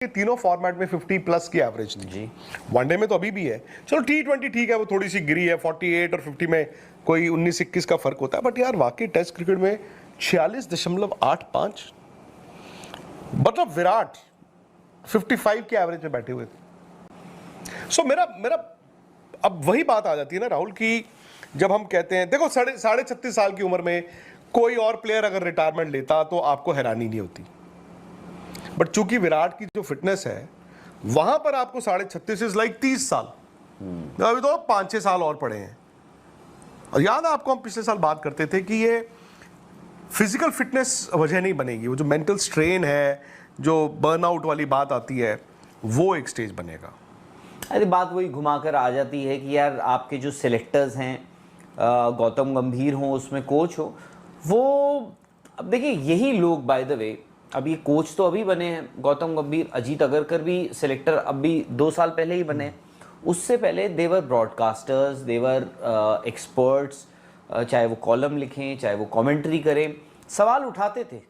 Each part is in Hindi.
के तीनों फॉर्मेट में 50 प्लस की एवरेज थी जी। वनडे में तो अभी भी है, चलो T20 ठीक है, वो थोड़ी सी गिरी है, 48 और 50 में कोई 19-21 का फर्क होता है, बट यार वाकई टेस्ट क्रिकेट में 46.85, मतलब विराट 55 के एवरेज पे बैठे हुए थे। सो मेरा अब वही बात आ जाती है ना राहुल की, जब हम कहते हैं देखो 36.5 साल की उम्र में कोई और प्लेयर अगर रिटायरमेंट लेता तो आपको हैरानी नहीं होती, बट चूंकि विराट की जो फिटनेस है वहां पर आपको 36.5 इज लाइक 30 साल, अभी तो 5-6 साल और पड़े हैं। और याद है आपको, हम पिछले साल बात करते थे कि ये फिजिकल फिटनेस वजह नहीं बनेगी, वो जो मेंटल स्ट्रेन है, जो बर्नआउट वाली बात आती है, वो एक स्टेज बनेगा। अरे बात वही घुमाकर आ जाती है कि यार आपके जो सिलेक्टर्स हैं, गौतम गंभीर हो उसमें कोच हो, वो अब देखिए यही लोग बाय द वे, अब ये कोच तो अभी बने हैं गौतम गंभीर, अजीत अगरकर भी सिलेक्टर अभी 2 साल पहले ही बने, उससे पहले देवर ब्रॉडकास्टर्स, देवर एक्सपर्ट्स, चाहे वो कॉलम लिखें चाहे वो कमेंट्री करें, सवाल उठाते थे,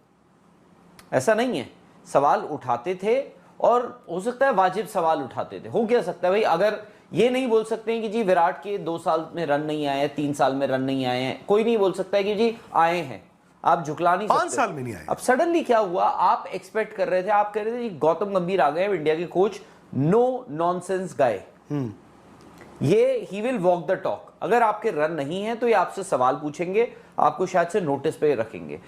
ऐसा नहीं है, सवाल उठाते थे और हो सकता है वाजिब सवाल उठाते थे। हो क्या सकता है भाई, अगर ये नहीं बोल सकते हैं कि जी विराट के 2 साल में रन नहीं आए हैं, 3 साल में रन नहीं आए हैं, कोई नहीं बोल सकता है कि जी आए हैं, आप झुकला नहीं सकते। 5 साल में नहीं आए। अब सडनली क्या हुआ, आप एक्सपेक्ट कर रहे थे, आप कह रहे थे जी गौतम गंभीर आ गए इंडिया के कोच, नो नॉनसेंस गाय, ये he will walk the talk, अगर आपके रन नहीं है तो ये आपसे सवाल पूछेंगे, आपको शायद से नोटिस पे रखेंगे।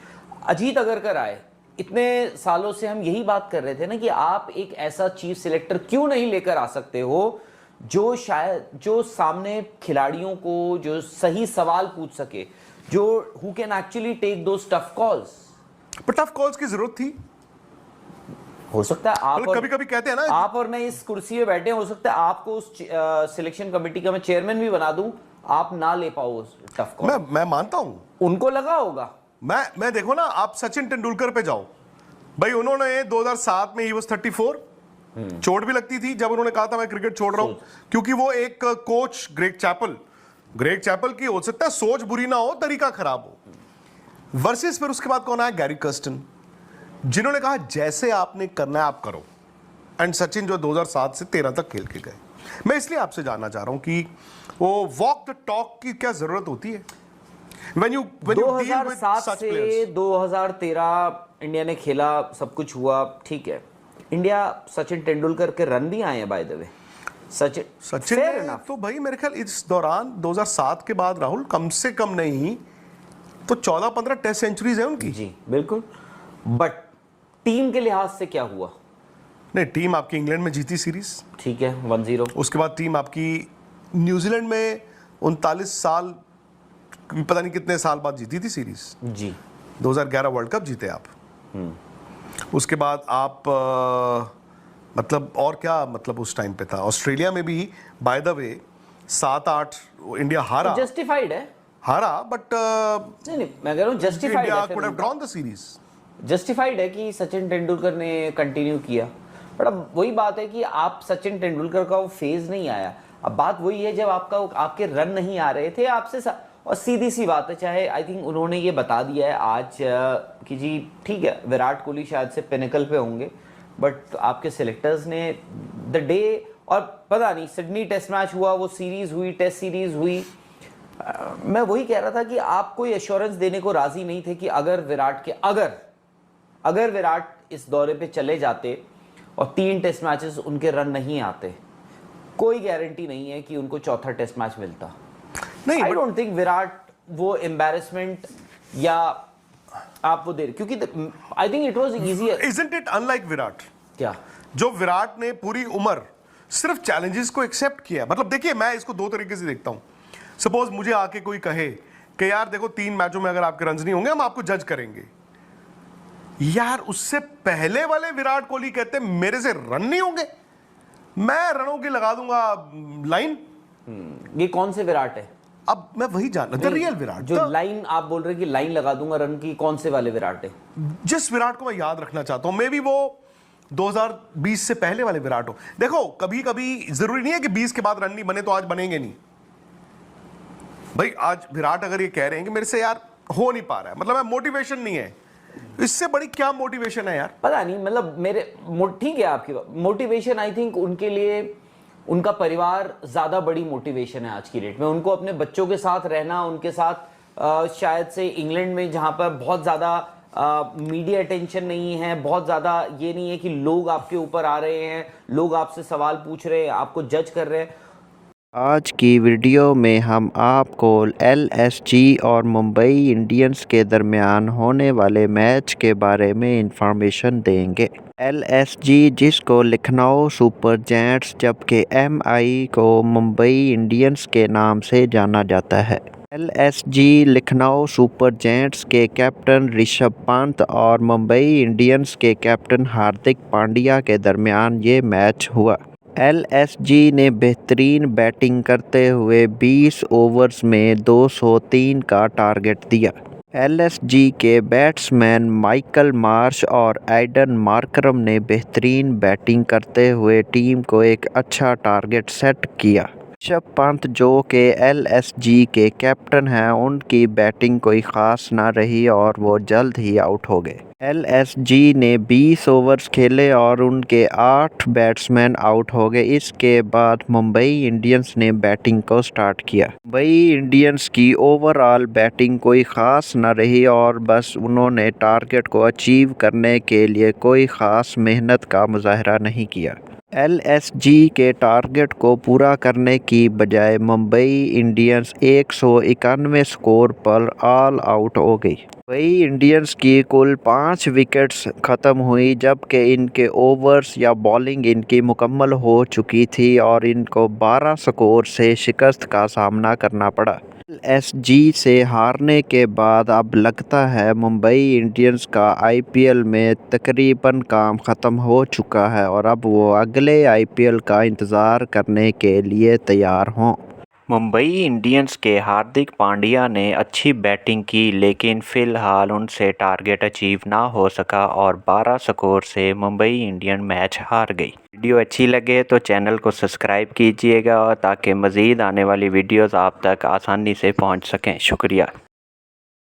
अजीत अगरकर आए, इतने सालों से हम यही बात कर रहे थे ना कि आप एक ऐसा चीफ सिलेक्टर क्यों नहीं लेकर आ सकते हो जो शायद जो सामने खिलाड़ियों को जो सही सवाल पूछ सके, जो who can actually take those tough calls. पर टफ कॉल्स की जरूरत थी, हो सकता है आप कभी कभी कहते हैं ना, आप और मैं इस कुर्सी पे बैठे, हो सकता है आपको उस सिलेक्शन कमेटी का मैं चेयरमैन भी बना दूं, आप ना ले पाओ टफ कॉल। मैं मानता हूं, उनको लगा होगा। मैं देखो ना, आप सचिन तेंदुलकर पे जाओ भाई, उन्होंने 2007 में ही वो 34, चोट भी लगती थी जब उन्होंने कहा था मैं क्रिकेट छोड़ रहा हूं, क्योंकि वो एक कोच ग्रेग चैपल की हो सकता है सोच बुरी ना हो, तरीका खराब हो, वर्सेस फिर उसके बाद कौन आया, गैरी कर्स्टन, जिन्होंने कहा जैसे आपने करना है आप करो, एंड सचिन जो 2007 से 13 तक खेल के गए। मैं इसलिए आपसे जानना चाह रहा हूं कि वो वॉक द टॉक की क्या जरूरत होती है when you deal with 2007 such से players? 2013 इंडिया ने खेला, सब कुछ हुआ, ठीक है, इंडिया सचिन तेंदुलकर के रन भी आए हैं by the way, Sachin fair ने enough। तो भाई मेरे ख्याल इस दौरान 2007 के बाद राहुल कम से कम नहीं तो 14-15 टेस्ट सेंचुरीज है उनकी। जी बिल्कुल, बट टीम के लिहाज से क्या हुआ? नहीं, टीम आपकी इंग्लैंड में जीती सीरीज, ठीक है 1-0, उसके बाद टीम आपकी न्यूजीलैंड में 39 साल, पता नहीं कितने साल बाद जीती थी सीरीज जी, 2011 वर्ल्ड कप जीते आप, उसके बाद आप मतलब और क्या, मतलब उस टाइम पे था ऑस्ट्रेलिया में भी बाय द वे 7-8 इंडिया हारा, जस्टिफाइड है, हारा, बट नहीं मैं कह रहा हूँ जस्टिफाइड इंडिया है, could have drawn the series, justified है कि सचिन तेंदुलकर ने कंटिन्यू किया, बट अब वही बात है कि आप सचिन तेंदुलकर का वो फेज नहीं आया। अब बात वही है, जब आपके रन नहीं आ रहे थे आपसे, और सीधी सी बात है, चाहे आई थिंक उन्होंने ये बता दिया है आज कि जी ठीक है विराट कोहली शायद से पिनेकल पे होंगे, बट आपके सिलेक्टर्स ने द डे, और पता नहीं सिडनी टेस्ट मैच हुआ, वो सीरीज हुई, टेस्ट सीरीज हुई, मैं वही कह रहा था कि आप कोई एश्योरेंस देने को राजी नहीं थे कि अगर विराट इस दौरे पे चले जाते और 3 टेस्ट मैचेस उनके रन नहीं आते, कोई गारंटी नहीं है कि उनको चौथा टेस्ट मैच मिलता। नहीं, आई डोंट थिंक विराट वो एम्बैरेसमेंट या आप वो दे, क्योंकि I think it was easier. Isn't it unlike Virat, क्या जो विराट ने पूरी उम्र सिर्फ चैलेंजेस को एक्सेप्ट किया, मतलब देखिए मैं इसको 2 तरीके से देखता हूं, सपोज मुझे आके कोई कहे कि यार देखो 3 मैचों में अगर आपके रन नहीं होंगे हम आपको जज करेंगे, यार उससे पहले वाले विराट कोहली कहते मेरे से रन नहीं होंगे, मैं रनों की लगा दूंगा लाइन। ये कौन से विराट है? अब मैं वही जानना, रियल विराट, जो लाइन आप बोल रहे हैं कि लाइन लगा दूंगा रन की, कौन से वाले विराट है? जिस विराट को मैं याद रखना चाहता हूं, मे बी वो 2020 से पहले वाले विराट हो। देखो कभी कभी जरूरी नहीं है कि 20 के बाद रन नहीं बने तो आज बनेंगे नहीं भाई, आज विराट अगर ये कह रहे हैं कि मेरे से यार हो नहीं पा रहा है, मतलब मोटिवेशन नहीं है, इससे बड़ी क्या मोटिवेशन है यार? पता नहीं, मतलब मेरे ठीक है आपकी मोटिवेशन, आई थिंक उनके लिए उनका परिवार ज्यादा बड़ी मोटिवेशन है आज की डेट में। उनको अपने बच्चों के साथ रहना, उनके साथ शायद से इंग्लैंड में जहां पर बहुत ज्यादा मीडिया अटेंशन नहीं है, बहुत ज्यादा ये नहीं है कि लोग आपके ऊपर आ रहे हैं, लोग आपसे सवाल पूछ रहे हैं, आपको जज कर रहे हैं। आज की वीडियो में हम आपको एलएसजी और मुंबई इंडियंस के दरमियान होने वाले मैच के बारे में इंफॉर्मेशन देंगे। एलएसजी जिसको लखनऊ सुपर जायंट्स जबकि एमआई को मुंबई इंडियंस के नाम से जाना जाता है। एलएसजी लखनऊ सुपर जायंट्स के कैप्टन ऋषभ पंत और मुंबई इंडियंस के कैप्टन हार्दिक पांड्या के दरमियान ये मैच हुआ। एलएसजी ने बेहतरीन बैटिंग करते हुए 20 ओवर्स में 203 का टारगेट दिया। एलएसजी के बैट्समैन माइकल मार्श और एडन मार्करम ने बेहतरीन बैटिंग करते हुए टीम को एक अच्छा टारगेट सेट किया। ऋषभ पंत जो कि एलएसजी के कैप्टन हैं, उनकी बैटिंग कोई ख़ास ना रही और वो जल्द ही आउट हो गए। एलएसजी ने 20 ओवर्स खेले और उनके 8 बैट्समैन आउट हो गए। इसके बाद मुंबई इंडियंस ने बैटिंग को स्टार्ट किया। मुंबई इंडियंस की ओवरऑल बैटिंग कोई ख़ास ना रही और बस उन्होंने टारगेट को अचीव करने के लिए कोई ख़ास मेहनत का मुजाहरा नहीं किया। एलएसजी के टारगेट को पूरा करने की बजाय मुंबई इंडियंस 191 स्कोर पर ऑल आउट हो गई। मुंबई इंडियंस की कुल 5 विकेट्स ख़त्म हुई जबकि इनके ओवर्स या बॉलिंग इनकी मुकम्मल हो चुकी थी और इनको 12 स्कोर से शिकस्त का सामना करना पड़ा। एलएसजी से हारने के बाद अब लगता है मुंबई इंडियंस का आईपीएल में तकरीबन काम ख़त्म हो चुका है और अब वो अगले आईपीएल का इंतज़ार करने के लिए तैयार हों। मुंबई इंडियंस के हार्दिक पांड्या ने अच्छी बैटिंग की लेकिन फ़िलहाल उनसे टारगेट अचीव ना हो सका और 12 स्कोर से मुंबई इंडियन मैच हार गई। वीडियो अच्छी लगे तो चैनल को सब्सक्राइब कीजिएगा ताकि मज़ीद आने वाली वीडियोस आप तक आसानी से पहुंच सकें। शुक्रिया।